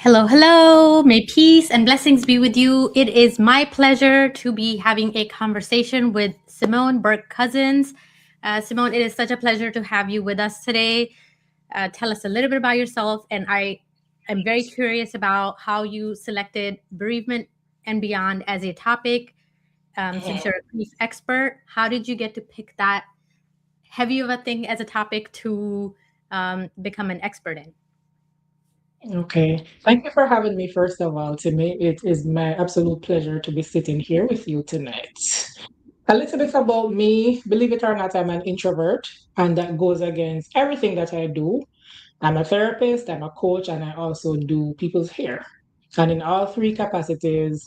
Hello, hello. May peace and blessings be with you. It is my pleasure to be having a conversation with Simone Burke-Cousins. Simone, it is such a pleasure to have you with us today. Tell us a little bit about yourself, and I am very curious about how you selected bereavement and beyond as a topic. Since Mhm. you're a grief expert, how did you get to pick that heavy of a thing as a topic to become an expert in? Okay. Thank you for having me, first of all. To me, it is my absolute pleasure to be sitting here with you tonight. A little bit about me. Believe it or not, I'm an introvert, and that goes against everything that I do. I'm a therapist, I'm a coach, and I also do people's hair. And in all three capacities,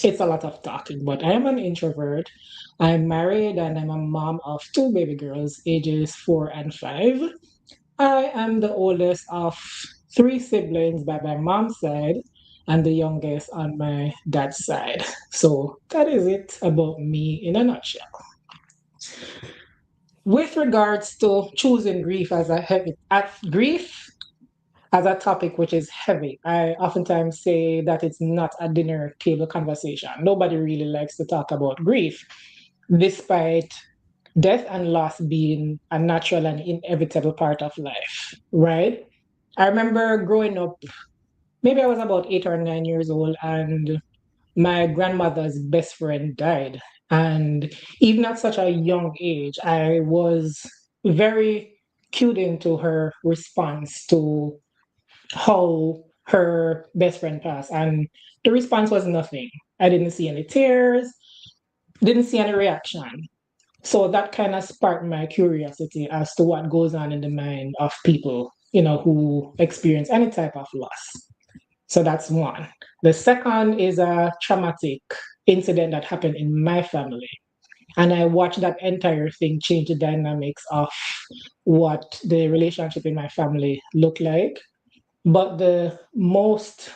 it's a lot of talking, but I am an introvert. I'm married and I'm a mom of two baby girls, ages 4 and 5. I am the oldest of three siblings by my mom's side and the youngest on my dad's side. So that is it about me in a nutshell. With regards to choosing grief as a heavy at grief as a topic which is heavy, I oftentimes say that it's not a dinner table conversation. Nobody really likes to talk about grief, despite death and loss being a natural and inevitable part of life, right? I remember growing up, maybe I was about 8 or 9 years old, and my grandmother's best friend died. And even at such a young age, I was very cued into her response to how her best friend passed. And the response was nothing. I didn't see any tears, didn't see any reaction. So that kind of sparked my curiosity as to what goes on in the mind of people, who experience any type of loss. So that's one. The second is a traumatic incident that happened in my family. And I watched that entire thing change the dynamics of what the relationship in my family looked like. But the most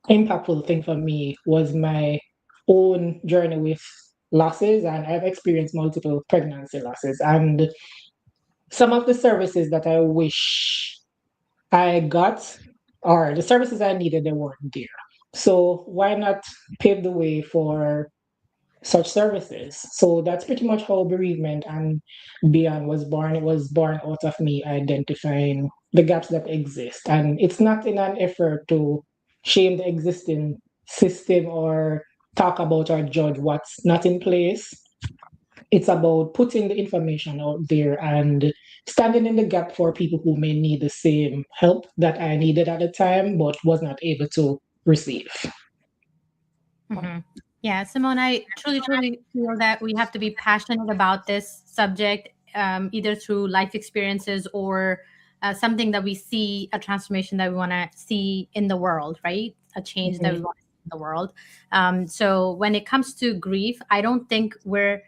impactful thing for me was my own journey with losses, and I've experienced multiple pregnancy losses. And some of the services that I wish I got, or the services I needed, they weren't there. So why not pave the way for such services? So that's pretty much how bereavement and beyond was born. It was born out of me identifying the gaps that exist. And it's not in an effort to shame the existing system or talk about or judge what's not in place. It's about putting the information out there and standing in the gap for people who may need the same help that I needed at the time but was not able to receive. Hmm. Yeah, Simone, I truly, truly feel that we have to be passionate about this subject, either through life experiences or something that we see, a transformation that we want to see in the world, right? A change that we Mhm. want to see in the world. So when it comes to grief, I don't think we're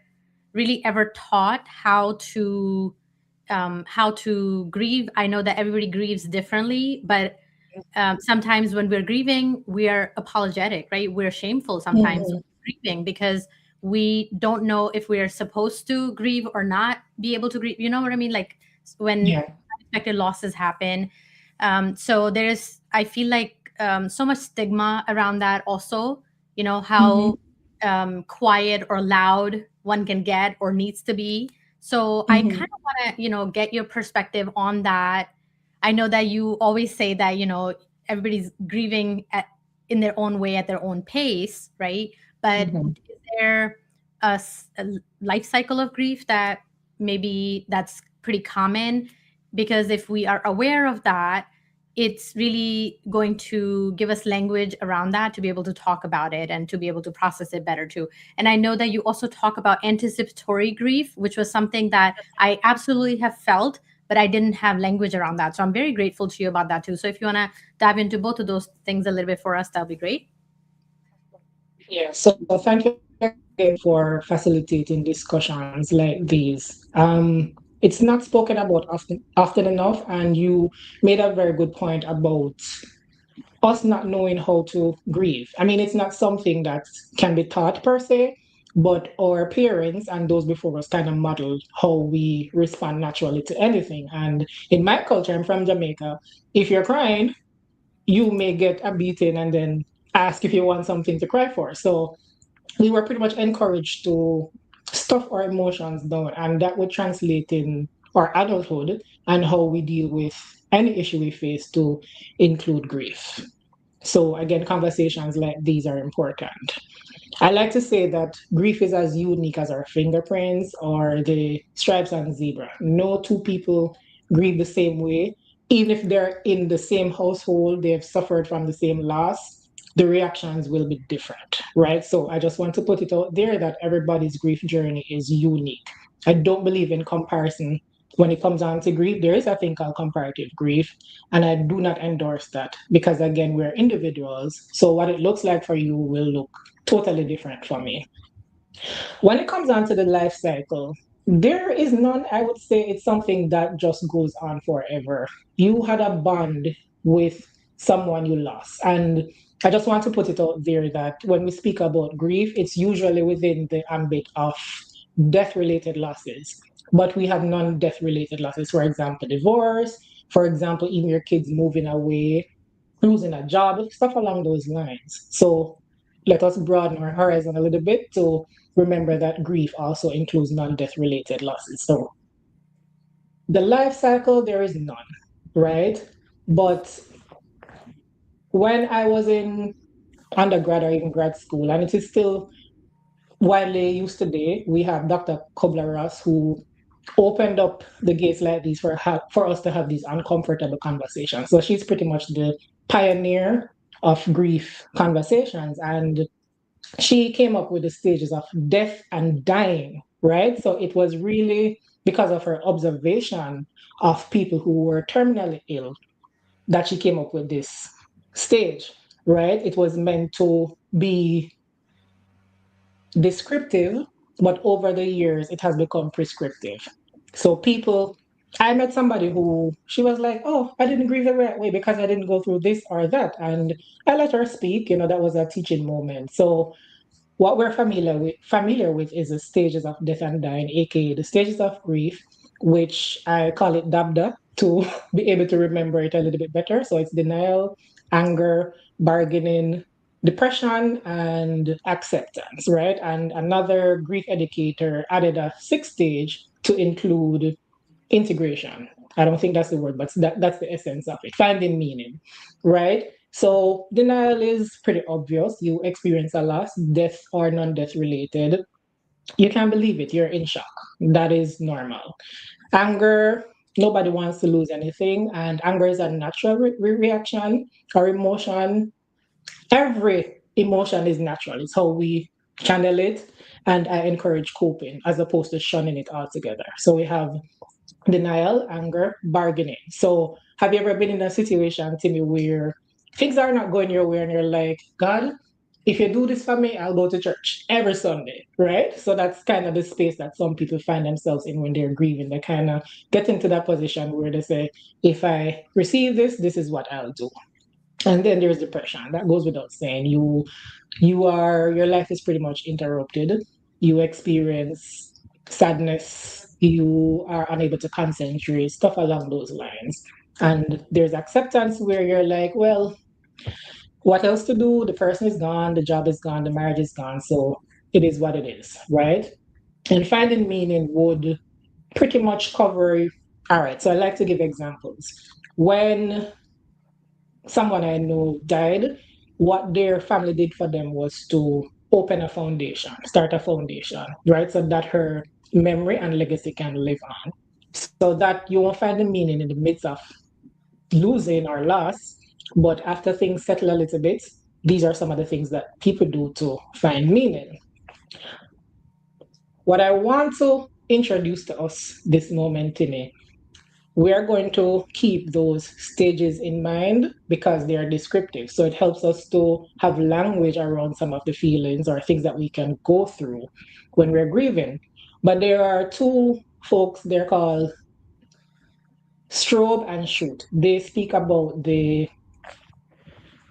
really ever taught how to grieve. I know that everybody grieves differently, but sometimes when we're grieving, we are apologetic, right? We're shameful sometimes Mhm. grieving because we don't know if we are supposed to grieve or not be able to grieve. You know what I mean? Like when Yeah. unexpected losses happen. So there's, I feel like so much stigma around that also, Mhm. how quiet or loud one can get or needs to be. So I kind Mhm. of want to, get your perspective on that. I know that you always say that, everybody's grieving in their own way at their own pace, right? But Mhm. is there a life cycle of grief that maybe that's pretty common? Because if we are aware of that, it's really going to give us language around that to be able to talk about it and to be able to process it better too. And I know that you also talk about anticipatory grief, which was something that I absolutely have felt, but I didn't have language around that. So I'm very grateful to you about that too. So if you want to dive into both of those things a little bit for us, that'll be great. Yeah. So thank you again for facilitating discussions like these. It's not spoken about often enough, and you made a very good point about us not knowing how to grieve. I mean, it's not something that can be taught per se, but our parents and those before us kind of modeled how we respond naturally to anything. And in my culture, I'm from Jamaica. If you're crying, you may get a beating and then ask if you want something to cry for. So we were pretty much encouraged to stuff our emotions down, and that would translate in our adulthood and how we deal with any issue we face to include grief. So, again, conversations like these are important. I like to say that grief is as unique as our fingerprints or the stripes on zebra. No two people grieve the same way. Even if they're in the same household, they've suffered from the same loss, the reactions will be different, right? So I just want to put it out there that everybody's grief journey is unique. I don't believe in comparison when it comes on to grief. There is a thing called comparative grief, and I do not endorse that because, again, we're individuals. So what it looks like for you will look totally different for me. When it comes on to the life cycle, there is none, I would say it's something that just goes on forever. You had a bond with someone you lost. And I just want to put it out there that when we speak about grief, it's usually within the ambit of death related losses. But we have non death related losses, for example, divorce, for example, even your kids moving away, losing a job, stuff along those lines. So let us broaden our horizon a little bit to remember that grief also includes non-death related losses. So the life cycle, there is none, right? But when I was in undergrad or even grad school, and it is still widely used today, we have Dr. Kubler-Ross who opened up the gates like these for us to have these uncomfortable conversations. So she's pretty much the pioneer of grief conversations, and she came up with the stages of death and dying, right? So it was really because of her observation of people who were terminally ill that she came up with this stage, right? It was meant to be descriptive, but over the years it has become prescriptive. So people, I met somebody who she was like, "Oh, I didn't grieve the right way because I didn't go through this or that," and I let her speak. That was a teaching moment. So what we're familiar with is the stages of death and dying, aka the stages of grief, which I call it DABDA to be able to remember it a little bit better. So it's denial, anger, bargaining, depression, and acceptance, right? And another grief educator added a sixth stage to include integration. I don't think that's the word, but that's the essence of it. Finding meaning, right? So denial is pretty obvious. You experience a loss, death or non-death related. You can't believe it. You're in shock. That is normal. Anger, nobody wants to lose anything, and anger is a natural reaction or emotion. Every emotion is natural. It's how we channel it, and I encourage coping as opposed to shunning it altogether. So we have denial, anger, bargaining. So, have you ever been in a situation, Timmy, where things are not going your way and you're like, God, if you do this for me, I'll go to church every Sunday, right? So, that's kind of the space that some people find themselves in when they're grieving. They kind of get into that position where they say, if I receive this, this is what I'll do. And then there's depression. That goes without saying. Your life is pretty much interrupted. You experience sadness, you are unable to concentrate, stuff along those lines. And there's acceptance where you're like, well, what else to do? The person is gone, the job is gone, the marriage is gone, so it is what it is, right? And finding meaning would pretty much cover. All right, so I like to give examples. When someone I know died, what their family did for them was to open a foundation, start a foundation, right? So that her memory and legacy can live on. So that you won't find the meaning in the midst of losing or loss. But after things settle a little bit, these are some of the things that people do to find meaning. What I want to introduce to us this moment, Timmy, we are going to keep those stages in mind because they are descriptive. So it helps us to have language around some of the feelings or things that we can go through when we're grieving. But there are two folks, they're called Strobe and Shoot. They speak about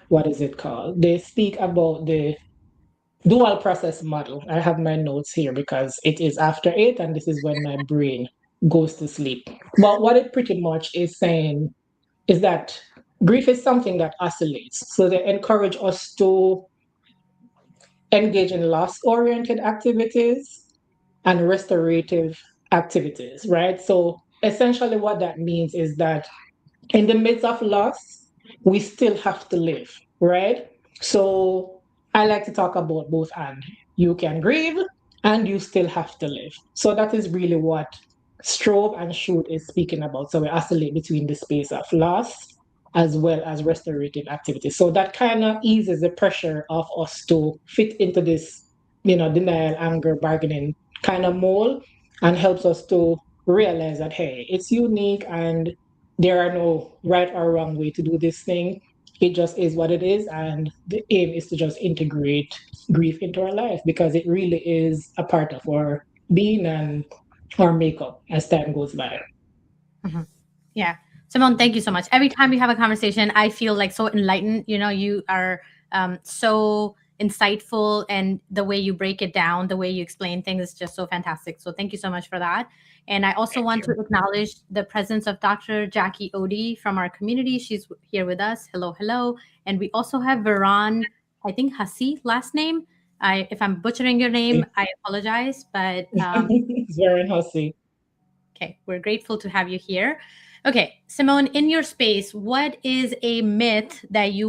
what is it called? They speak about the dual process model. I have my notes here because it is after 8 and this is when my brain goes to sleep. But what it pretty much is saying is that grief is something that oscillates. So they encourage us to engage in loss oriented activities and restorative activities, right? So essentially, what that means is that in the midst of loss, we still have to live, right? So I like to talk about both and. You can grieve and you still have to live. So that is really what Strobe and Shoot is speaking about. So we oscillate between the space of loss as well as restorative activities. So that kind of eases the pressure of us to fit into this, denial, anger, bargaining kind of mold and helps us to realize that, hey, it's unique and there are no right or wrong way to do this thing. It just is what it is. And the aim is to just integrate grief into our life because it really is a part of our being and our makeup as time goes by. Mhm. Yeah. Simone, thank you so much. Every time we have a conversation, I feel like so enlightened. You know, you are so insightful, and the way you break it down, the way you explain things is just so fantastic. So thank you so much for that. And I also Thank want to you. acknowledge the presence of Dr. Jackie Odie from our community. She's here with us. Hello, hello. And we also have Veron, I think Hassi last name. If I'm butchering your name, I apologize. But It's very hussy. okay, we're grateful to have you here. Okay, Simone, in your space, what is a myth that you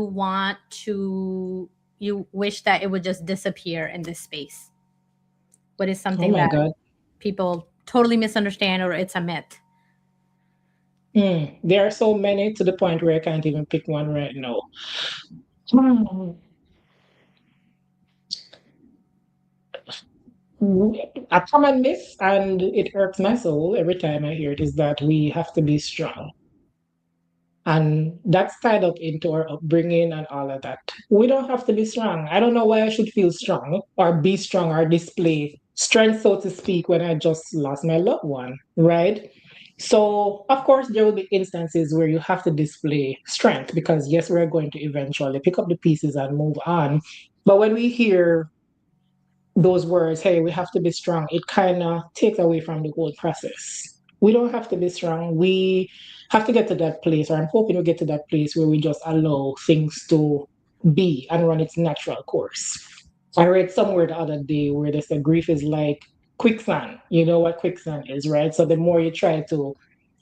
wish that it would just disappear in this space? What is Oh something my that God. people totally misunderstand or it's a myth? There are so many to the point where I can't even pick one right now. Hmm. A common myth, and it irks my soul every time I hear it, is that we have to be strong. And that's tied up into our upbringing and all of that. We don't have to be strong. I don't know why I should feel strong or be strong or display strength, so to speak, when I just lost my loved one, right? So, of course, there will be instances where you have to display strength because, yes, we're going to eventually pick up the pieces and move on. But when we hear those words, hey, we have to be strong, it kind of takes away from the whole process. We don't have to be strong. We have to get to that place, or I'm hoping we get to that place where we just allow things to be and run its natural course. I read somewhere the other day where they said grief is like quicksand. You know what quicksand is, right? So the more you try to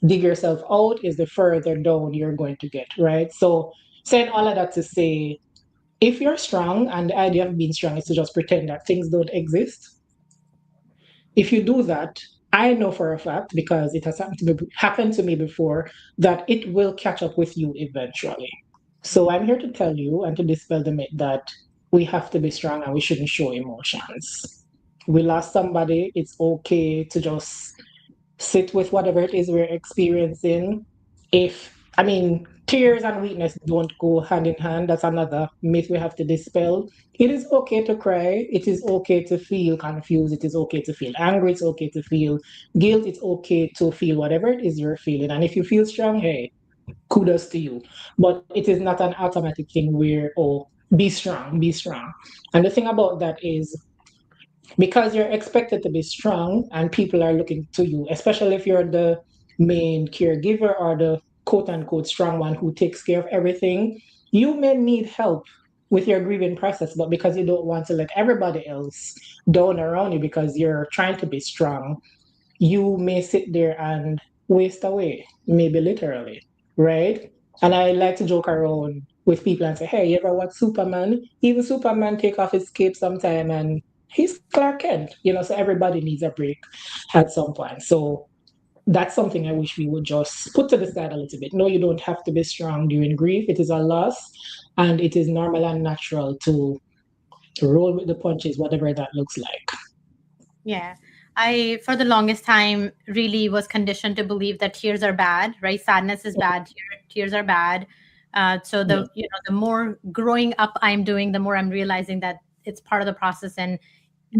dig yourself out, is the further down you're going to get, right? So saying all of that to say, if you're strong and the idea of being strong is to just pretend that things don't exist, if you do that, I know for a fact, because it has happened to me before, that it will catch up with you eventually. So I'm here to tell you and to dispel the myth that we have to be strong and we shouldn't show emotions. We lost somebody, it's okay to just sit with whatever it is we're experiencing. Tears and weakness don't go hand in hand. That's another myth we have to dispel. It is okay to cry. It is okay to feel confused. It is okay to feel angry. It's okay to feel guilt. It's okay to feel whatever it is you're feeling. And if you feel strong, hey, kudos to you. But it is not an automatic thing where, oh, be strong, be strong. And the thing about that is because you're expected to be strong and people are looking to you, especially if you're the main caregiver or the quote unquote strong one who takes care of everything, you may need help with your grieving process, but because you don't want to let everybody else down around you because you're trying to be strong, you may sit there and waste away, maybe literally, right? And I like to joke around with people and say, hey, you ever watch Superman? Even Superman take off his cape sometime and he's Clark Kent, so everybody needs a break at some point. So that's something I wish we would just put to the side a little bit. No, you don't have to be strong during grief. It is a loss and it is normal and natural to roll with the punches, whatever that looks like. Yeah. I, for the longest time, really was conditioned to believe that tears are bad, right? Sadness is bad, tears are bad. So Yes. the more growing up I'm doing, the more I'm realizing that it's part of the process. And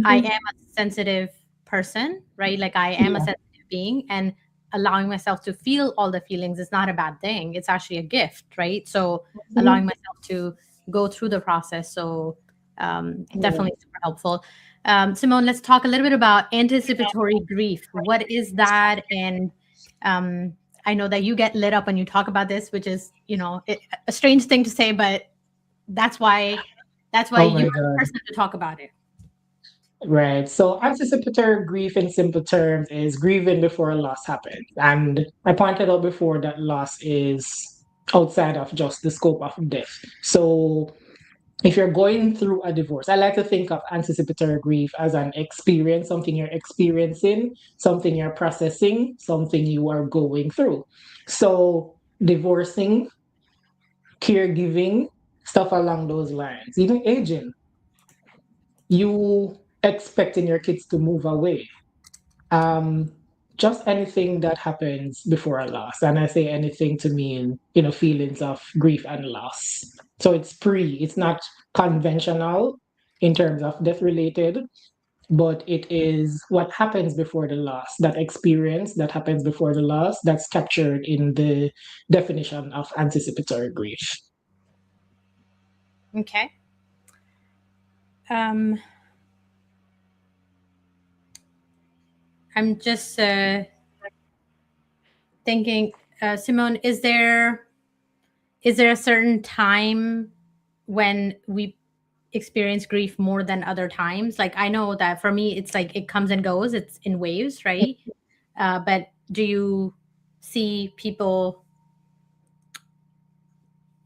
I am Mhm. a sensitive person, right? Like I am a Yeah. sensitive being, and allowing myself to feel all the feelings is not a bad thing. It's actually a gift, right? So allowing Mhm. myself to go through the process. So Yeah. definitely super helpful. Simone, let's talk a little bit about anticipatory grief. What is that? And I know that you get lit up when you talk about this, which is, a strange thing to say, but that's why Oh you my are the God. person to talk about it. Right. So anticipatory grief in simple terms is grieving before a loss happens. And I pointed out before that loss is outside of just the scope of death. So if you're going through a divorce, I like to think of anticipatory grief as an experience, something you're experiencing, something you're processing, something you are going through. So divorcing, caregiving, stuff along those lines, even aging, you expecting your kids to move away. Um, just anything that happens before a loss. And I say anything to mean, feelings of grief and loss. So it's not conventional in terms of death related, but it is what happens before the loss, that experience that happens before the loss that's captured in the definition of anticipatory grief. Okay. Um, I'm just thinking, Simone, is there a certain time when we experience grief more than other times? Like, I know that for me, it's like it comes and goes, it's in waves, right? But do you see people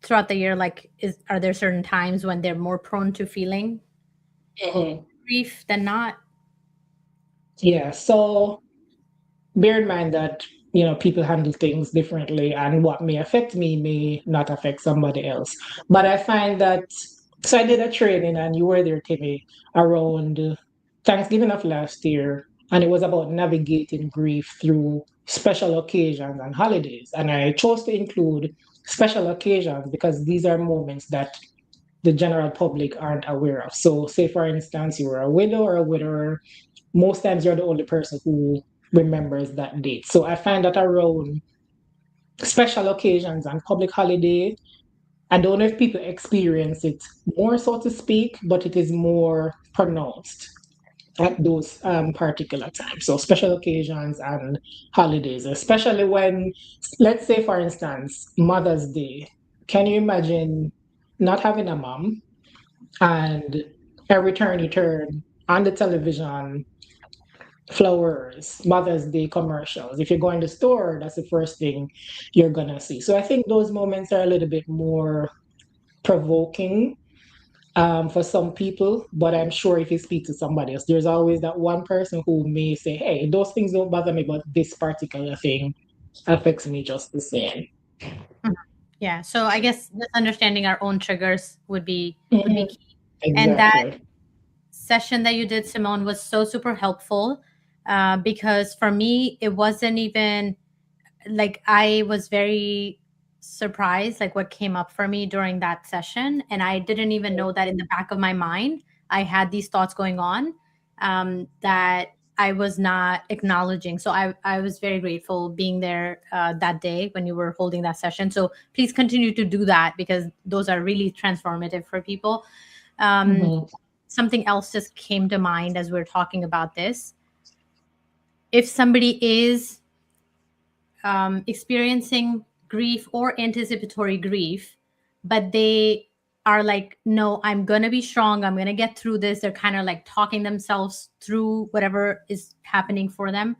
throughout the year, like, are there certain times when they're more prone to feeling Mhm. grief than not? Yeah. So bear in mind that people handle things differently, and what may affect me may not affect somebody else. But I find that, so I did a training, and you were there, Timmy, around Thanksgiving of last year, and it was about navigating grief through special occasions and holidays. And I chose to include special occasions because these are moments that the general public aren't aware of. So say for instance you were a widow or a widower, most times you're the only person who remembers that date. So I find that around special occasions and public holiday, I don't know if people experience it more, so to speak, but it is more pronounced at those particular times. So special occasions and holidays, especially when, let's say, for instance, Mother's Day. Can you imagine not having a mom and every turn you turn on the television, flowers, Mother's Day commercials. If you go in the store, that's the first thing you're gonna see. So I think those moments are a little bit more provoking for some people, but I'm sure if you speak to somebody else, there's always that one person who may say, "Hey, those things don't bother me, but this particular thing affects me just the same." Mhm. Yeah. So I guess just understanding our own triggers would be Mhm. key. And that Exactly. session that you did, Simone, was so super helpful, because for me, it wasn't even like I was very surprised, like what came up for me during that session. And I didn't even know that in the back of my mind, I had these thoughts going on, that I was not acknowledging. So I was very grateful being there that day when you were holding that session. So please continue to do that because those are really transformative for people. Um, Mhm. Something else just came to mind as we're talking about this. If somebody is experiencing grief or anticipatory grief, but they are like, no, I'm going to be strong. I'm going to get through this. They're kind of like talking themselves through whatever is happening for them.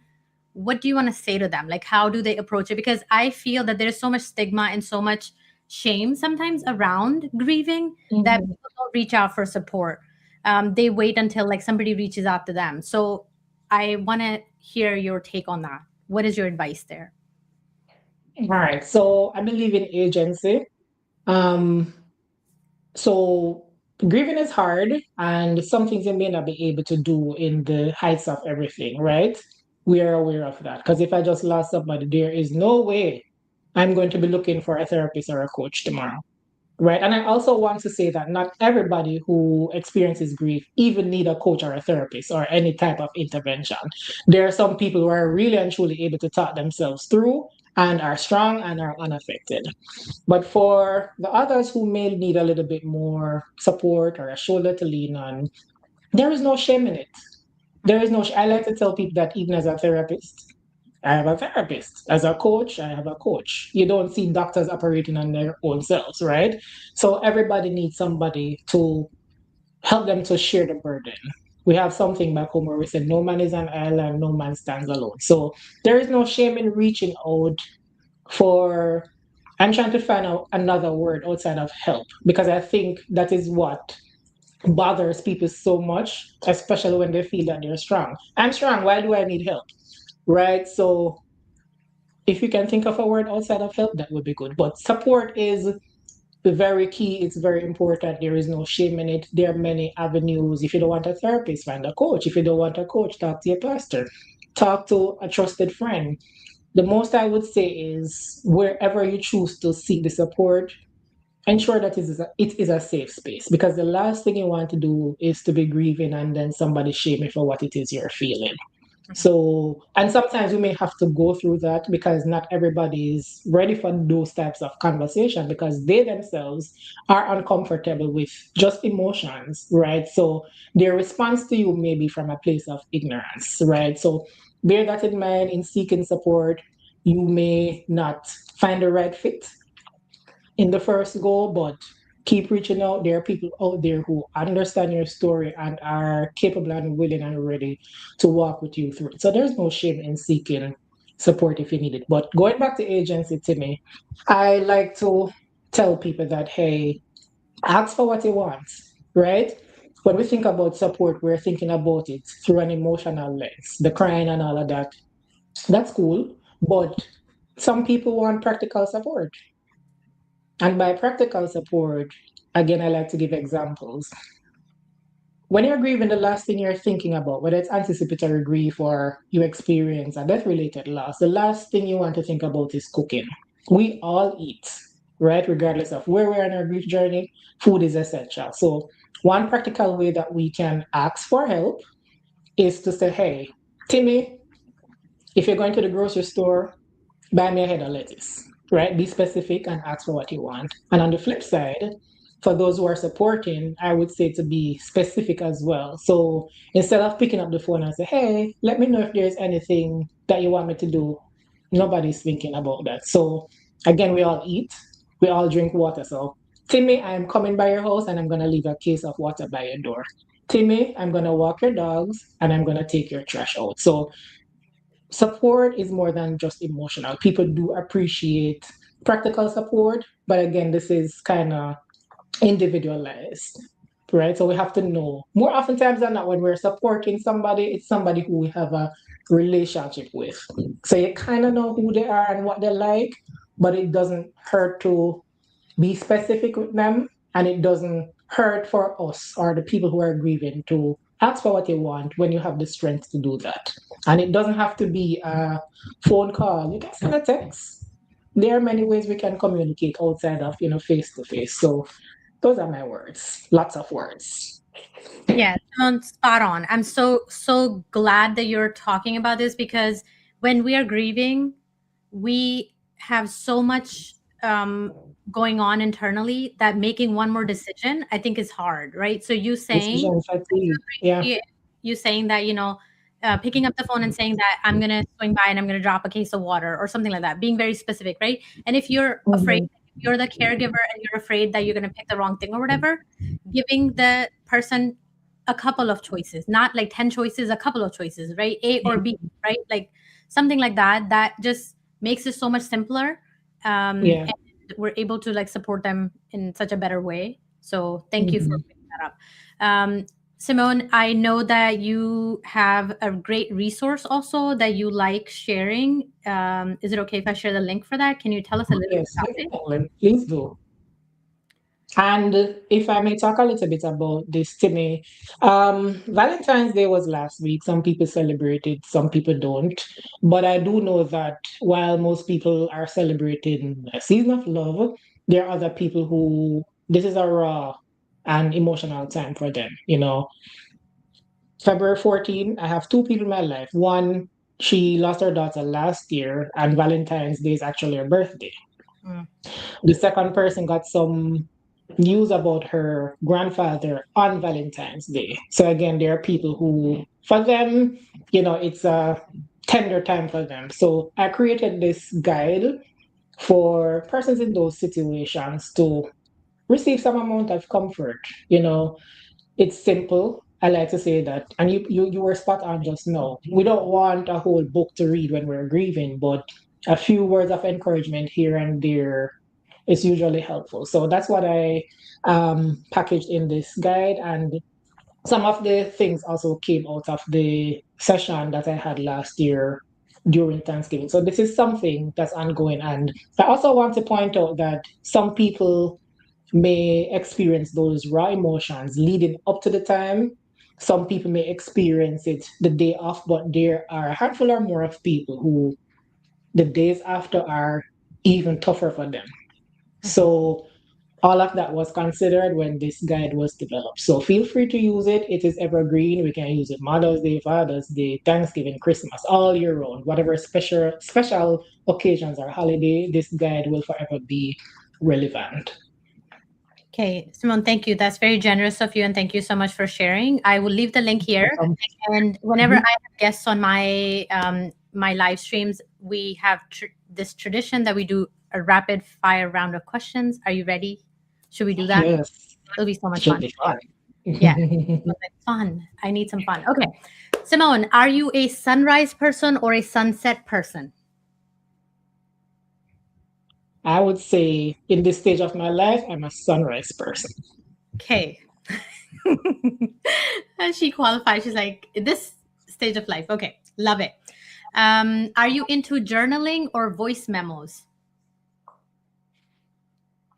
What do you want to say to them? Like, how do they approach it? Because I feel that there's so much stigma and so much shame sometimes around grieving that Mhm. people don't reach out for support. They wait until like somebody reaches out to them. So I want to hear your take on that. What is your advice there? All right. So I believe in agency. Um, So grieving is hard, and some things you may not be able to do in the heights of everything, right? We are aware of that. Because if I just lost somebody, there is no way I'm going to be looking for a therapist or a coach tomorrow. Right. And I also want to say that not everybody who experiences grief even need a coach or a therapist or any type of intervention. There are some people who are really and truly able to talk themselves through and are strong and are unaffected. But for the others who may need a little bit more support or a shoulder to lean on, there is no shame in it. There is no. I like to tell people that even as a therapist, I have a therapist. As a coach, I have a coach. You don't see doctors operating on their own selves, right? So everybody needs somebody to help them to share the burden. We have something back home where we said, no man is an island, no man stands alone. So there is no shame in reaching out for, I'm trying to find out another word outside of help, because I think that is what bothers people so much, especially when they feel that they're strong. I'm strong. Why do I need help? Right. So if you can think of a word outside of help, that would be good. But support is very key. It's very important. There is no shame in it. There are many avenues. If you don't want a therapist, find a coach. If you don't want a coach, talk to your pastor, talk to a trusted friend. The most I would say is wherever you choose to seek the support, ensure that it is a safe space, because the last thing you want to do is to be grieving and then somebody shame you for what it is you're feeling. So, and sometimes we may have to go through that because not everybody is ready for those types of conversation because they themselves are uncomfortable with just emotions, right? So their response to you may be from a place of ignorance, right? So bear that in mind in seeking support. You may not find the right fit in the first go, but keep reaching out. There are people out there who understand your story and are capable and willing and ready to walk with you through it. So there's no shame in seeking support if you need it. But going back to agency, Timmy, I like to tell people that, hey, ask for what you want, right? When we think about support, we're thinking about it through an emotional lens, the crying and all of that. That's cool. But some people want practical support. And by practical support, again, I like to give examples. When you're grieving, the last thing you're thinking about, whether it's anticipatory grief or you experience a death related loss, the last thing you want to think about is cooking. We all eat, right? Regardless of where we're in our grief journey, food is essential. So, one practical way that we can ask for help is to say, hey, Timmy, if you're going to the grocery store, buy me a head of lettuce, right? Be specific and ask for what you want. And on the flip side, for those who are supporting, I would say to be specific as well. So instead of picking up the phone and say, hey, let me know if there's anything that you want me to do, nobody's thinking about that. So again, we all eat, we all drink water. So Timmy, I'm coming by your house and I'm going to leave a case of water by your door. Timmy, I'm going to walk your dogs and I'm going to take your trash out. So support is more than just emotional. People do appreciate practical support, but again, this is kind of individualized, right? So we have to know more oftentimes than not when we're supporting somebody, it's somebody who we have a relationship with. So you kind of know who they are and what they like, but it doesn't hurt to be specific with them, and it doesn't hurt for us or the people who are grieving to ask for what you want when you have the strength to do that. And it doesn't have to be a phone call. You can send a text. There are many ways we can communicate outside of face to face. So those are my words. Lots of words. Yeah, spot on. I'm so glad that you're talking about this because when we are grieving, we have so much going on internally that making one more decision, I think, is hard, right? So you saying, Decision I so fatigue. Yeah. appreciate you saying that, picking up the phone and saying that I'm gonna swing by and I'm gonna drop a case of water or something like that, being very specific, right? And if you're afraid, Mhm. if you're the caregiver and you're afraid that you're gonna pick the wrong thing or whatever, giving the person a couple of choices, not like 10 choices, a couple of choices, right? A or B, right? Like something like that, that just makes it so much simpler. Yeah. And we're able to like support them in such a better way. So thank you for Mhm. bringing that up. Simone, I know that you have a great resource also that you like sharing. Is it okay if I share the link for that? Can you tell us a little bit Yes, about it? definitely. Please do. And if I may talk a little bit about this, Timmy, Valentine's Day was last week. Some people celebrate it, some people don't. But I do know that while most people are celebrating a season of love, there are other people who this is a raw and emotional time for them. February 14, I have two people in my life. One, she lost her daughter last year, and Valentine's Day is actually her birthday. Mm, The second person got some news about her grandfather on Valentine's Day. So again, there are people who, for them, it's a tender time for them. So I created this guide for persons in those situations to receive some amount of comfort. You know, it's simple. I like to say that, and you were spot on just now. We don't want a whole book to read when we're grieving, but a few words of encouragement here and there is usually helpful. So that's what I packaged in this guide, and some of the things also came out of the session that I had last year during Thanksgiving. So this is something that's ongoing, and I also want to point out that some people may experience those raw emotions leading up to the time. Some people may experience it the day off, but there are a handful or more of people who the days after are even tougher for them. Mhm. So all of that was considered when this guide was developed. So feel free to use it. It is evergreen. We can use it Mother's Day, Father's Day, Thanksgiving, Christmas, all year round. Whatever special occasions or holiday, this guide will forever be relevant. Okay, Simone, thank you. That's very generous of you, and thank you so much for sharing. I will leave the link here. And whenever I Mhm. have guests on my live streams, we have this tradition that we do a rapid fire round of questions. Are you ready? Should we do that? Yes, It'll be so much should fun. be fun. Yeah, fun. I need some fun. Okay, Simone, are you a sunrise person or a sunset person? I would say in this stage of my life, I'm a sunrise person. Okay. And she qualifies. She's like, this stage of life. Okay, love it. Are you into journaling or voice memos?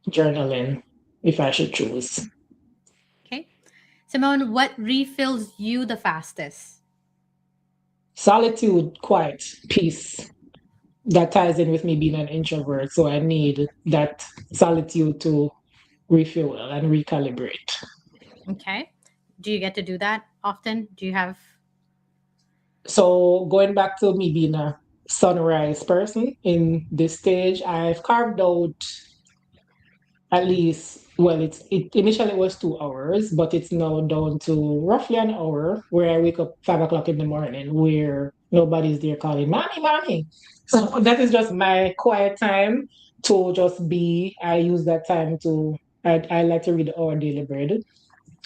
Journaling, if I should choose. Okay. Simone, what refills you the fastest? Solitude, quiet, peace. That ties in with me being an introvert. So I need that solitude to refuel and recalibrate. Okay. Do you get to do that often? Do you have. So going back to me being a sunrise person in this stage, I've carved out at least, well, it initially was 2 hours, but it's now down to roughly an hour where I wake up 5 o'clock in the morning where nobody's there calling mommy, mommy. So that is just my quiet time to just be. I use that time to I like to read Our Daily Bread.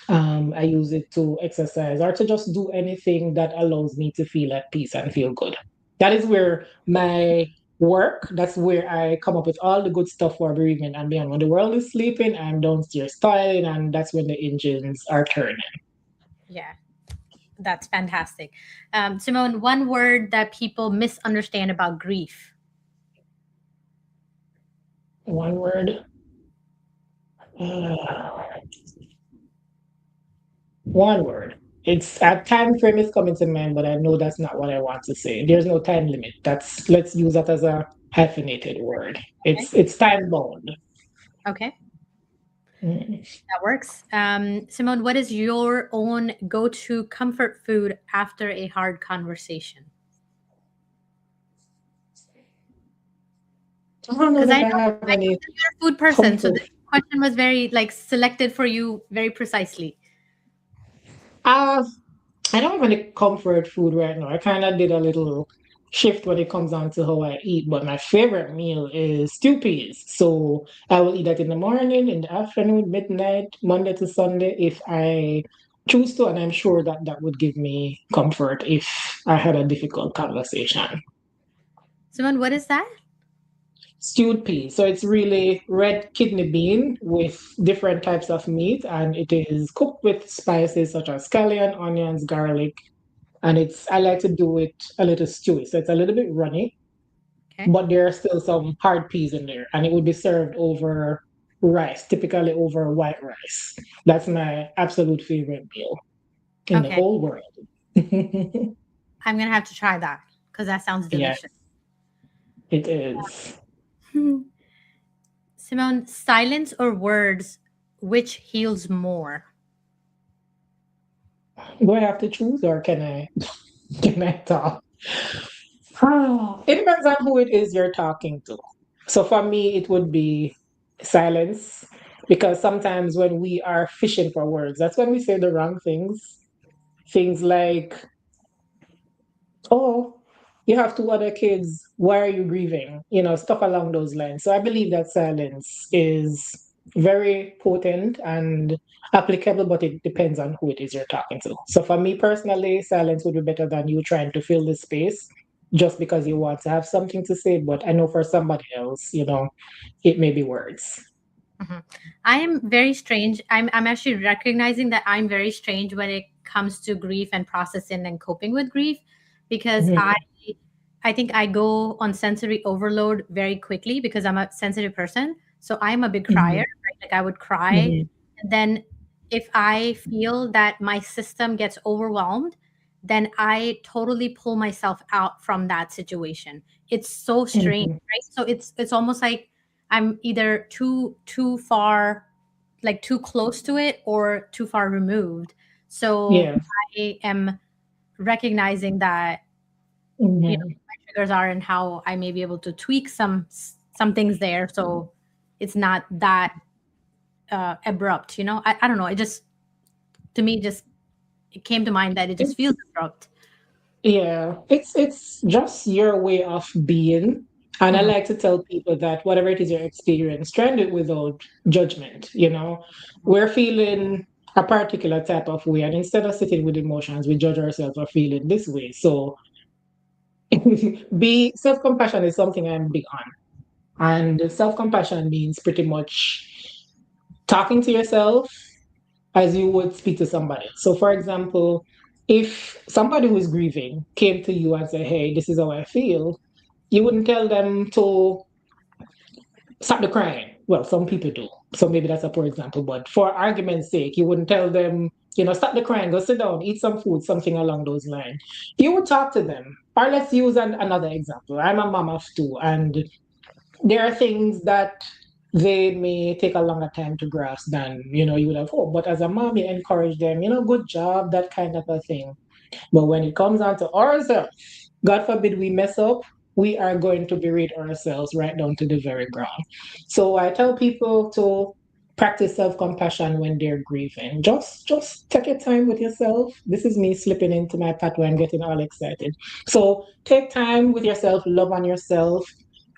I use it to exercise or to just do anything that allows me to feel at peace and feel good. That is where my work, that's where I come up with all the good stuff for bereavement and beyond. When the world is sleeping, I'm downstairs styling, and that's when the engines are turning. Yeah, that's fantastic. Simone, one word that people misunderstand about grief. One word. Uh, One word. It's a time frame is coming to mind, but I know that's not what I want to say. There's no time limit. That's let's use that as a hyphenated word. Okay. It's time bound. Okay. Mm. That works. Simone, what is your own go to comfort food after a hard conversation? I don't know Because that I have I any know that you're a food person, so comfort. this question was very like selected for you very precisely. Uh, I don't have any comfort food right now. I kind of did a little shift when it comes down to how I eat, but my favorite meal is stew peas. So I will eat that in the morning, in the afternoon, midnight, Monday to Sunday if I choose to, and I'm sure that that would give me comfort if I had a difficult conversation. Simone, what is that? Stewed peas. So it's really red kidney bean with different types of meat, and it is cooked with spices such as scallion, onions, garlic, and it's I like to do it a little stewy, so it's a little bit runny, Okay. but there are still some hard peas in there, and it would be served over rice, typically over white rice. That's my absolute favorite meal in the Okay. whole world. I'm gonna have to try that because that sounds Yeah, delicious. it is. Hmm. Simone, silence or words, which heals more? Do I have to choose, or can I can I talk? It depends on who it is you're talking to. So for me, it would be silence because sometimes when we are fishing for words, that's when we say the wrong things. Things like, oh. You have two other kids. Why are you grieving? Stuff along those lines. So I believe that silence is very potent and applicable, but it depends on who it is you're talking to. So for me personally, silence would be better than you trying to fill the space just because you want to have something to say. But I know for somebody else, it may be words. Mhm. I am very strange. I'm actually recognizing that I'm very strange when it comes to grief and processing and coping with grief, because I Mhm. I think I go on sensory overload very quickly because I'm a sensitive person. So I'm a big crier, Mhm. right? Like I would cry, Mhm. and then if I feel that my system gets overwhelmed, then I totally pull myself out from that situation. It's so strange, Mhm. right? So it's almost like I'm either too far, like too close to it, or too far removed. So Yeah. I am recognizing that, Mhm. my triggers are, and how I may be able to tweak some things there, so it's not that abrupt. I don't know. It just, to me, just it came to mind that it just It's feels abrupt. Yeah, it's just your way of being. And I Mhm. like to tell people that whatever it is your experience, try and do it without judgment. We're feeling a particular type of way, and instead of sitting with emotions, we judge ourselves for feeling this way. So be self-compassion is something I'm big on. And self-compassion means pretty much talking to yourself as you would speak to somebody. So, for example, if somebody who is grieving came to you and said, "Hey, this is how I feel," you wouldn't tell them to stop the crying. Well, some people do. So maybe that's a poor example. But for argument's sake, you wouldn't tell them, stop the crying, go sit down, eat some food, something along those lines. You would talk to them. Or let's use another example. I'm a mom of two, and there are things that they may take a longer time to grasp than you would have hoped. But as a mom, you encourage them, good job, that kind of a thing. But when it comes down to ourselves, God forbid we mess up, we are going to berate ourselves right down to the very ground. So I tell people to practice self-compassion when they're grieving. Just take your time with yourself. This is me slipping into my pathway and getting all excited. So take time with yourself, love on yourself.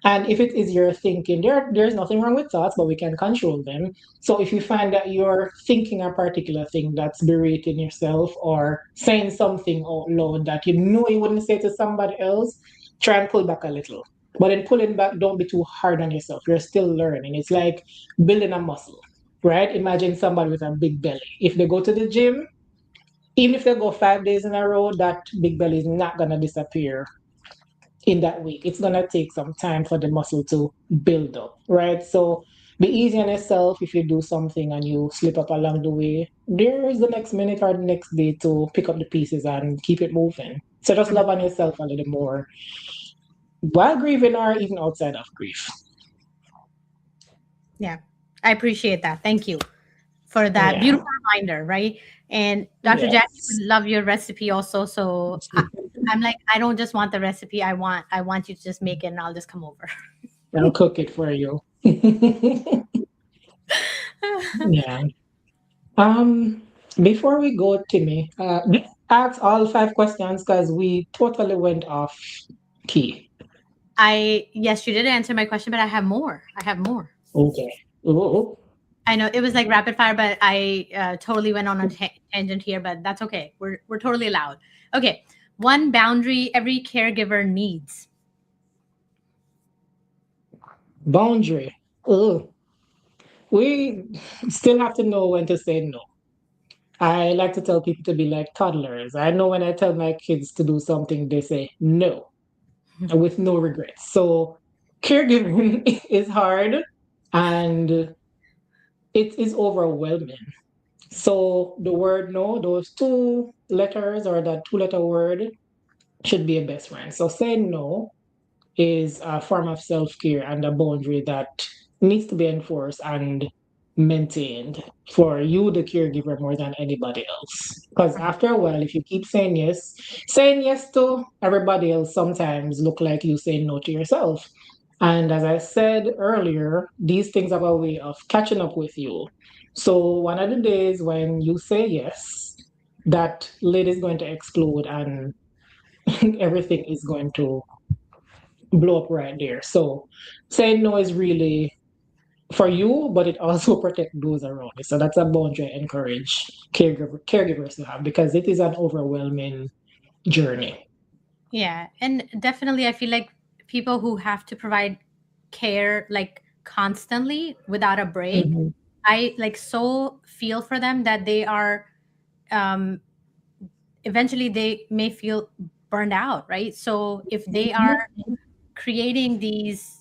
And if it is your thinking, there's nothing wrong with thoughts, but we can control them. So if you find that you're thinking a particular thing that's berating yourself or saying something out loud that you know you wouldn't say to somebody else, try and pull back a little. But in pulling back, don't be too hard on yourself. You're still learning. It's like building a muscle, right? Imagine somebody with a big belly. If they go to the gym, even if they go 5 days in a row, that big belly is not going to disappear in that week. It's going to take some time for the muscle to build up, right? So be easy on yourself. If you do something and you slip up along the way, there is the next minute or the next day to pick up the pieces and keep it moving. So just Mhm. love on yourself a little more while grieving or even outside of grief. Yeah, I appreciate that. Thank you for that Yeah. beautiful reminder, right? And Dr. Jackie would Yes. love your recipe also. So I'm like, I don't just want the recipe. I want you to just make it, and I'll just come over. I'll cook it for you. Yeah. Um, Before we go, Timmy, ask all 5 questions because we totally went off key. Yes, you did answer my question, but I have more. I have more. Okay. Oh, I know it was like rapid fire, but I totally went on a tangent here, but that's okay. We're totally allowed. Okay, one boundary every caregiver needs. boundary. Oh, we still have to know when to say no. I like to tell people to be like toddlers. I know when I tell my kids to do something, they say no with no regrets. So caregiving is hard and it is overwhelming. So the word no, those 2 letters or that 2-letter word should be a best friend. So saying no is a form of self care and a boundary that needs to be enforced and maintained for you, the caregiver, more than anybody else. Because after a while, if you keep saying yes to everybody else sometimes look like you saying no to yourself. And as I said earlier, these things have a way of catching up with you. So one of the days when you say yes, that lid is going to explode and everything is going to blow up right there. So saying no is really for you, but it also protects those around you. So that's a boundary I encourage caregivers to have because it is an overwhelming journey. Yeah, and definitely I feel like people who have to provide care like constantly without a break, Hmm. I like so feel for them that they are um eventually they may feel burned out, right? So if they are creating these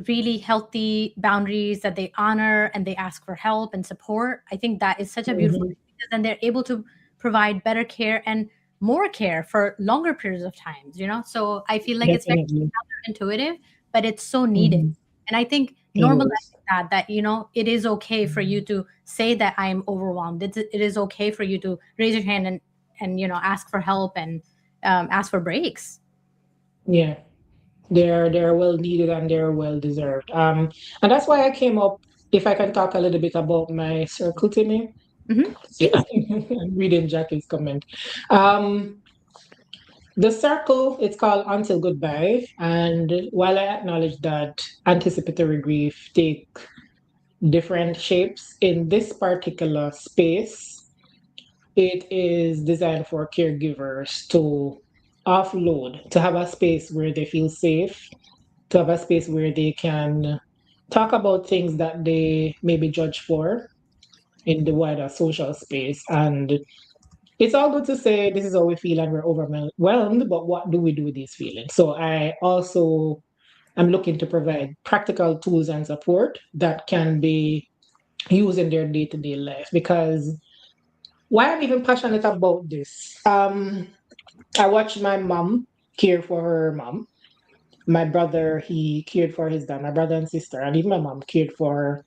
really healthy boundaries that they honor and they ask for help and support, I think that is such a beautiful Hmm. thing because then they're able to provide better care and more care for longer periods of times, you know? So I feel like it's very Definitely. counterintuitive, but it's so needed. Hmm. And I think It normalizing is. that, you know, it is okay for you to say that I am overwhelmed. It is okay for you to raise your hand and you know, ask for help and ask for breaks. Yeah. They're well needed and they're well deserved. And that's why I came up. If I can talk a little bit about my circle to me. Yeah, Please. I'm reading Jackie's comment. Um, the circle, it's called Until Goodbye. And while I acknowledge that anticipatory grief take different shapes in this particular space, it is designed for caregivers to offload, to have a space where they feel safe, to have a space where they can talk about things that they may be judged for in the wider social space. And it's all good to say this is how we feel and we're overwhelmed, but what do we do with these feelings? So I also am looking to provide practical tools and support that can be used in their day-to-day life. Because why I'm even passionate about this, I watched my mom care for her mom. My brother, he cared for his dad, my brother and sister, and even my mom cared for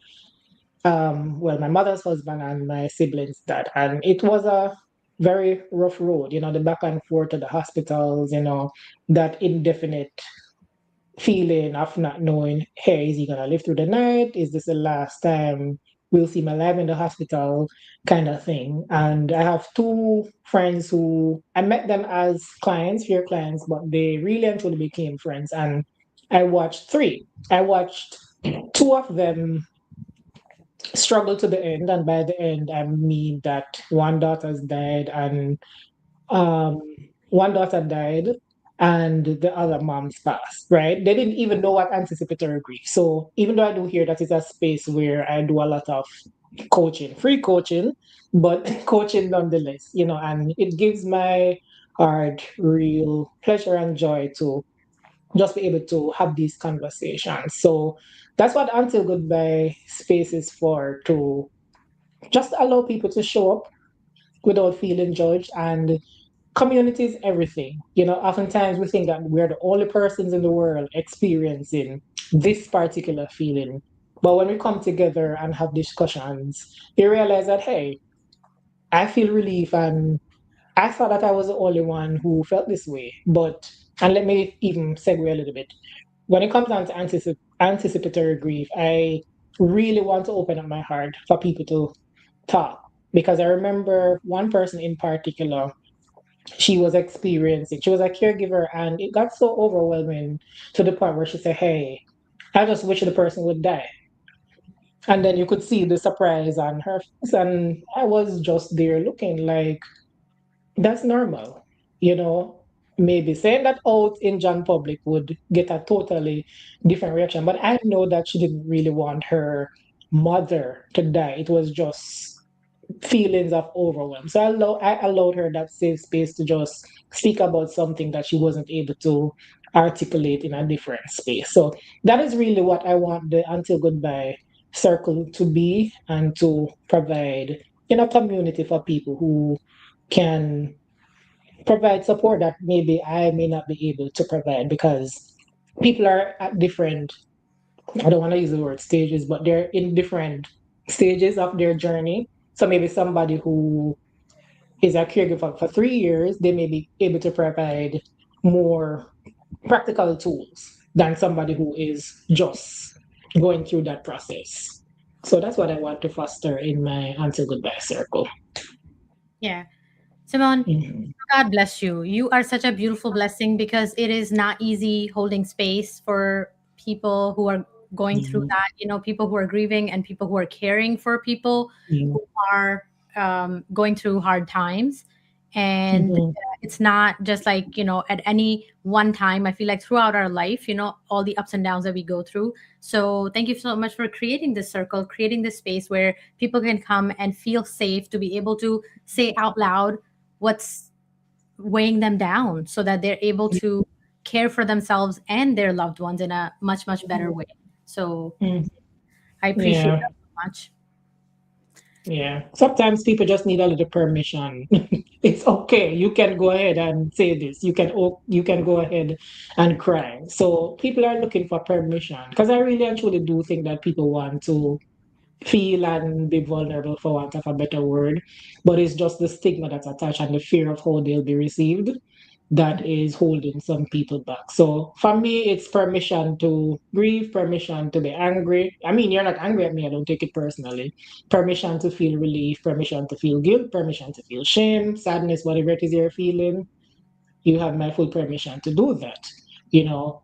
well, my mother's husband and my siblings' dad. And it was a very rough road, the back and forth to the hospitals, that indefinite feeling of not knowing, hey, is he gonna live through the night? Is this the last time we'll see him alive in the hospital? Kind of thing. And I have two friends who I met them as clients, fear clients, but they really and truly became friends. And I watched three. I watched two of them struggle to the end, and by the end, I mean that one daughter's died, and um, one daughter died, and the other mom's passed. Right? They didn't even know what anticipatory grief. So even though I do hear that it's a space where I do a lot of coaching, free coaching, but coaching nonetheless, and it gives my heart real pleasure and joy to just be able to have these conversations. So that's what Until Goodbye space is for, to just allow people to show up without feeling judged. And community is everything. Oftentimes we think that we're the only persons in the world experiencing this particular feeling. But when we come together and have discussions, you realize that, hey, I feel relief, and I thought that I was the only one who felt this way. And let me even segue a little bit. When it comes down to anticipatory grief, I really want to open up my heart for people to talk, because I remember one person in particular. She was a caregiver, and it got so overwhelming to the point where she said, hey, I just wish the person would die. And then you could see the surprise on her face, and I was just there looking like, that's normal. You know, Maybe saying that out in John public would get a totally different reaction. But I know that she didn't really want her mother to die. It was just feelings of overwhelm. So I allowed her that safe space to just speak about something that she wasn't able to articulate in a different space. So that is really what I want the Until Goodbye circle to be, and to provide community for people who can provide support that maybe I may not be able to provide, because people are at different, I don't want to use the word stages, but they're in different stages of their journey. So maybe somebody who is a caregiver for 3 years, they may be able to provide more practical tools than somebody who is just going through that process. So that's what I want to foster in my Until Goodbye circle. Yeah. Simone, Mhm. God bless you. You are such a beautiful blessing because it is not easy holding space for people who are going through Mhm. that, people who are grieving and people who are caring for people Mhm. who are going through hard times. And Mhm. it's not just like, at any one time. I feel like throughout our life, all the ups and downs that we go through. So thank you so much for creating this circle, creating this space where people can come and feel safe to be able to say out loud what's weighing them down so that they're able to care for themselves and their loved ones in a much much better way. So Mhm. I appreciate Yeah. that so much. Yeah. Sometimes people just need a little permission. It's okay. You can go ahead and say this. You can go ahead and cry. So people are looking for permission because I really and truly do think that people want to feel and be vulnerable, for want of a better word. But it's just the stigma that's attached and the fear of how they'll be received that is holding some people back. So for me, it's permission to grieve, permission to be angry. I mean, you're not angry at me, I don't take it personally. Permission to feel relief, permission to feel guilt, permission to feel shame, sadness, whatever it is you're feeling. You have my full permission to do that. You know,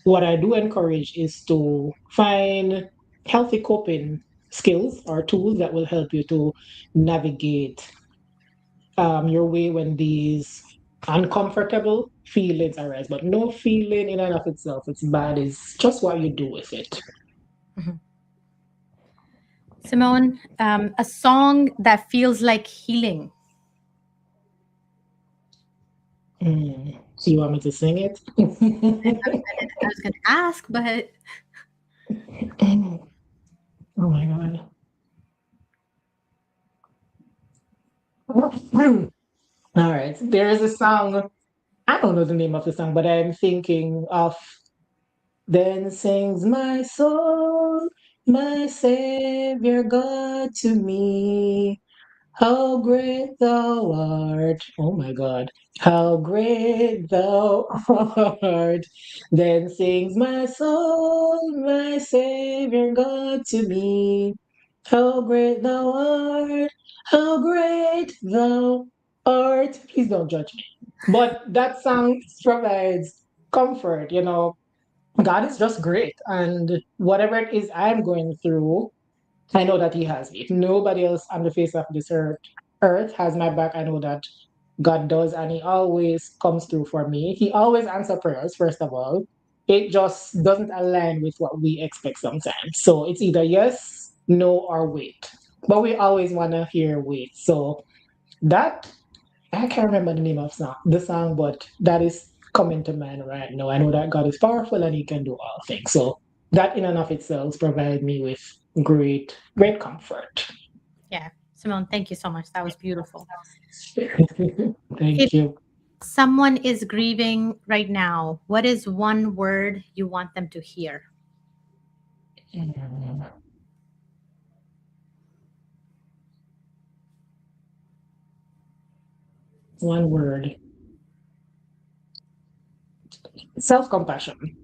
what I do encourage is to find healthy coping skills or tools that will help you to navigate your way when these uncomfortable feelings arise. But no feeling in and of itself, it's bad. It's just what you do with it. Mhm. Simone, a song that feels like healing. So you want me to sing it? I was gonna ask, but Oh my god. All right. There is a song. I don't know the name of the song, but I'm thinking of Then sings my soul, my Savior God to me. How great thou art. Oh my God. How great thou art. Then sings my soul, my Savior God to me. How great thou art. How great thou art. Please don't judge me. But that song provides comfort, God is just great. And whatever it is I'm going through, I know that He has me. If nobody else on the face of this earth has my back, I know that God does, and He always comes through for me. He always answers prayers, first of all. It just doesn't align with what we expect sometimes. So it's either yes, no, or wait. But we always want to hear wait. So that I can't remember the name of the song, but that is coming to mind right now. I know that God is powerful and He can do all things. So that in and of itself provide me with great, great comfort. yeah, Simone, thank you so much. That was beautiful. If Thank you. someone is grieving right now, what is one word you want them to hear? Mm, One word: self-compassion.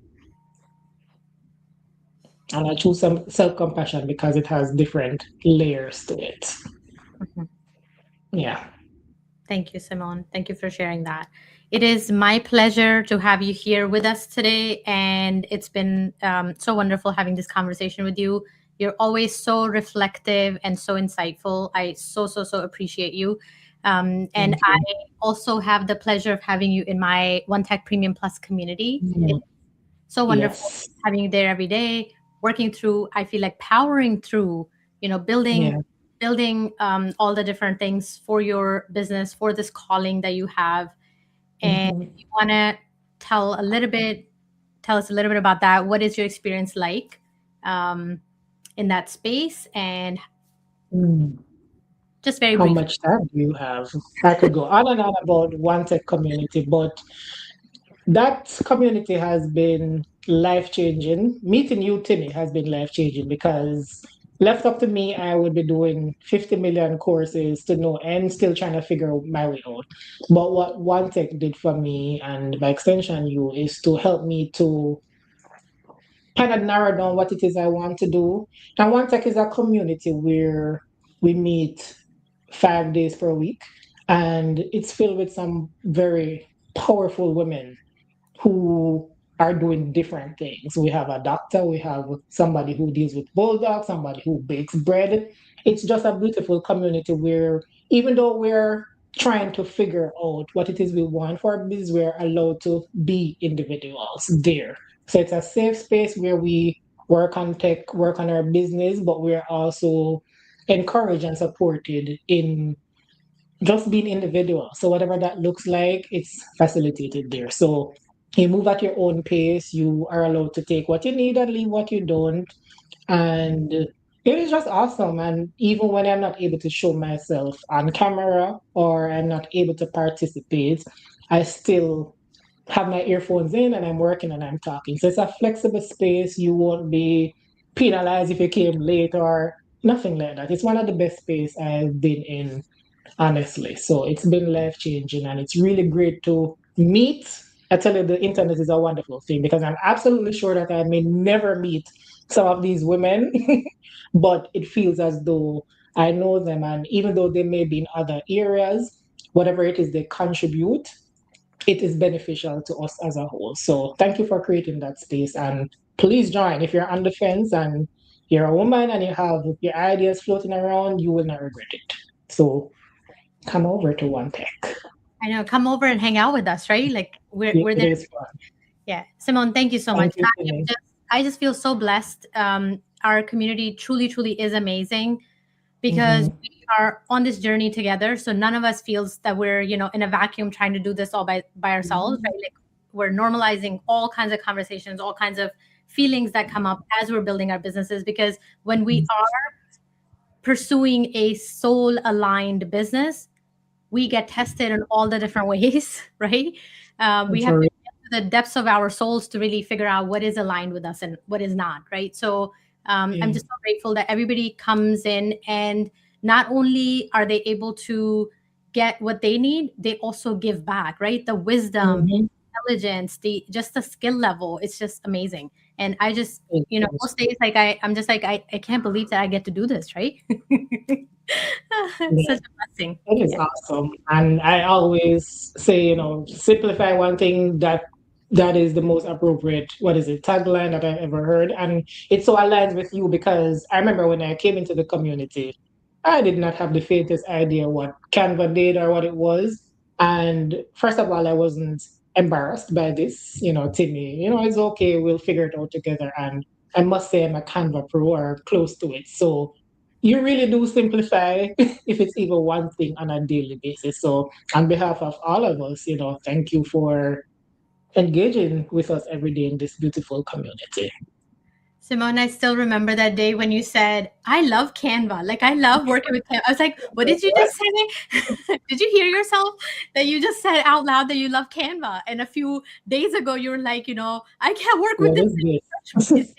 And I choose some self-compassion because it has different layers to it. Mhm. Yeah. Thank you, Simone. Thank you for sharing that. It is my pleasure to have you here with us today. And it's been so wonderful having this conversation with you. You're always so reflective and so insightful. I so appreciate you. And Thank I you. also have the pleasure of having you in my One Tech Premium Plus community. Mm, So wonderful Yes. having you there every day, working through, I feel like powering through, building Yeah. all the different things for your business, for this calling that you have. And Mhm. you want to tell us a little bit about that. What is your experience like um, in that space? And Mm. just very How briefly. much time do you have? I could go on and on about one tech community, but that community has been life changing. Meeting you, Timmy, has been life changing because left up to me, I would be doing 50 million courses to know and still trying to figure my way out. But what one tech did for me, and by extension, you, is to help me to kind of narrow down what it is I want to do. And one tech is a community where we meet 5 days per week. and it's filled with some very powerful women who are doing different things. We have a doctor, we have somebody who deals with bulldogs, somebody who bakes bread. It's just a beautiful community where even though we're trying to figure out what it is we want for our business, we're allowed to be individuals there. So it's a safe space where we work on tech, work on our business, but we're also encouraged and supported in just being individual. So whatever that looks like, it's facilitated there. So you move at your own pace. You are allowed to take what you need and leave what you don't. And it is just awesome. And even when I'm not able to show myself on camera or I'm not able to participate, I still have my earphones in and I'm working and I'm talking. So it's a flexible space. You won't be penalized if you came late or nothing like that. It's one of the best space I've been in, honestly. So it's been life changing and it's really great to meet. I tell you, the internet is a wonderful thing because I'm absolutely sure that I may never meet some of these women, but it feels as though I know them. And even though they may be in other areas, whatever it is they contribute, it is beneficial to us as a whole. So thank you for creating that space. And please join. If you're on the fence and you're a woman and you have your ideas floating around, you will not regret it. So come over to One Tech. I know. Come over and hang out with us, right? Like we're It there. is fun. Yeah, Simone, thank you so much. Thank you, Timmy. I just feel so blessed. Our community truly, truly is amazing because Hmm. we are on this journey together. So none of us feels that we're, in a vacuum trying to do this all by ourselves, right? Like we're normalizing all kinds of conversations, all kinds of feelings that come up as we're building our businesses. Because when we are pursuing a soul aligned business, we get tested in all the different ways, right? We have For to real. get to the depths of our souls to really figure out what is aligned with us and what is not, right? So I'm just so grateful that everybody comes in and not only are they able to get what they need, they also give back, right? The wisdom, Mhm. intelligence, the just the skill level, it's just amazing. And I just, It is. most days like I'm just like I can't believe that I get to do this, right? Yeah, Such a blessing. it is Yeah. awesome. And I always say, simplify one thing that is the most appropriate, what is it, tagline that I've ever heard. And it so aligns with you because I remember when I came into the community, I did not have the faintest idea what Canva did or what it was. And first of all, I wasn't embarrassed by this, Timmy, it's okay, we'll figure it out together. And I must say I'm a Canva pro or close to it. So you really do simplify if it's even one thing on a daily basis. So on behalf of all of us, thank you for engaging with us every day in this beautiful community. Simone, I still remember that day when you said, I love Canva. Like, I love working with Canva. I was like, what did you just say? Did you hear yourself that you just said out loud that you love Canva? And a few days ago, you were like, I can't work with What this is thing. this? It's amazing.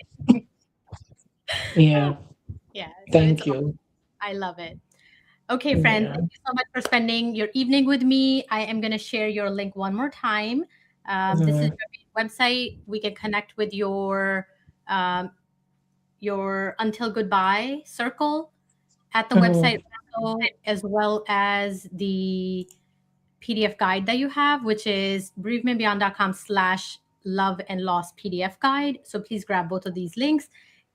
Yeah, Yeah. So it's, thank you. I love it. Okay, friends, Yeah. thank you so much for spending your evening with me. I am going to share your link one more time. This is Mhm. your website. We can connect with um, your Until Goodbye circle at the website Mhm. also, as well as the PDF guide that you have, which is bereavementbeyond.com/love and loss PDF guide. So please grab both of these links.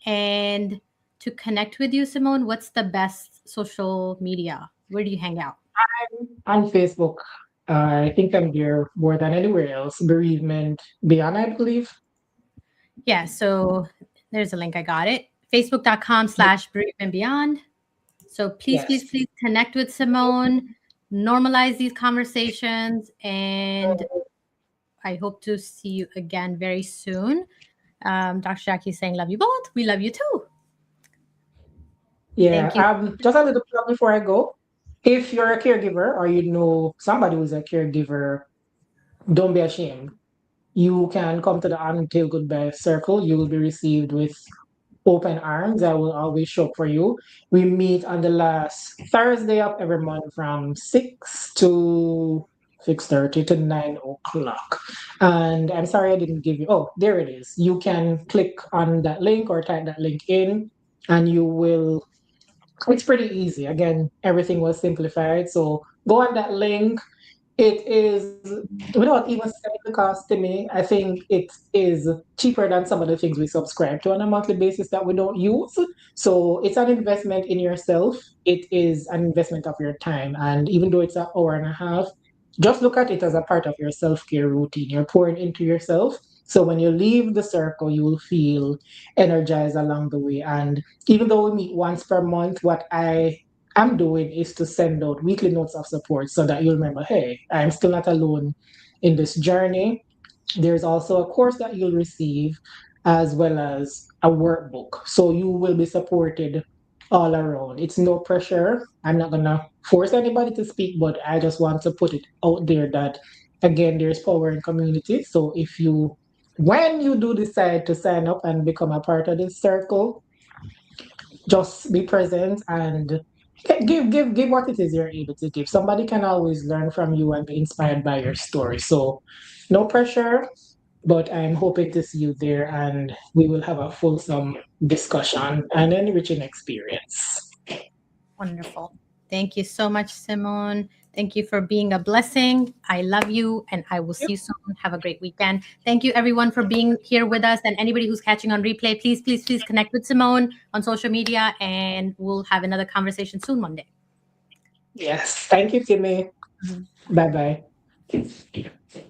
And to connect with you, Simone, what's the best social media? Where do you hang out? On Facebook, I think I'm there more than anywhere else. Bereavement Beyond, I believe. Yeah, so there's a link. I got it. Facebook.com/bereavement beyond. So please, please, Yes. please connect with Simone, normalize these conversations, and I hope to see you again very soon. Dr. Jackie is saying, love you both. We love you too. Yeah. Thank you. Just a little plug before I go. If you're a caregiver or you know somebody who's a caregiver, don't be ashamed. You can come to the Until Goodbye Circle. You will be received with open arms. I will always show up for you. We meet on the last Thursday of every month from 6 to 6:30 to 9 o'clock. And I'm sorry I didn't give you. Oh, there it is. You can click on that link or type that link in, and you will It's pretty easy. Again, everything was simplified. So go on that link. It is, without even saying the cost to me, I think it is cheaper than some of the things we subscribe to on a monthly basis that we don't use. So it's an investment in yourself. It is an investment of your time. And even though it's an hour and a half, just look at it as a part of your self care routine. You're pouring into yourself. So when you leave the circle, you will feel energized along the way. And even though we meet once per month, what I'm doing is to send out weekly notes of support so that you'll remember, hey, I'm still not alone in this journey. There's also a course that you'll receive as well as a workbook. So you will be supported all around. It's no pressure. I'm not going to force anybody to speak, but I just want to put it out there that, again, there's power in community. So when you do decide to sign up and become a part of this circle, just be present and give what it is you're able to give. Somebody can always learn from you and be inspired by your story. So no pressure, but I'm hoping to see you there and we will have a fulsome discussion and enriching experience. Wonderful. Thank you so much, Simone. Thank you for being a blessing. I love you, and I will see you soon. Have a great weekend. Thank you, everyone, for being here with us. And anybody who's catching on replay, please, please, please connect with Simone on social media, and we'll have another conversation soon one day. Yes. Thank you, Timmy. Mhm. Bye bye.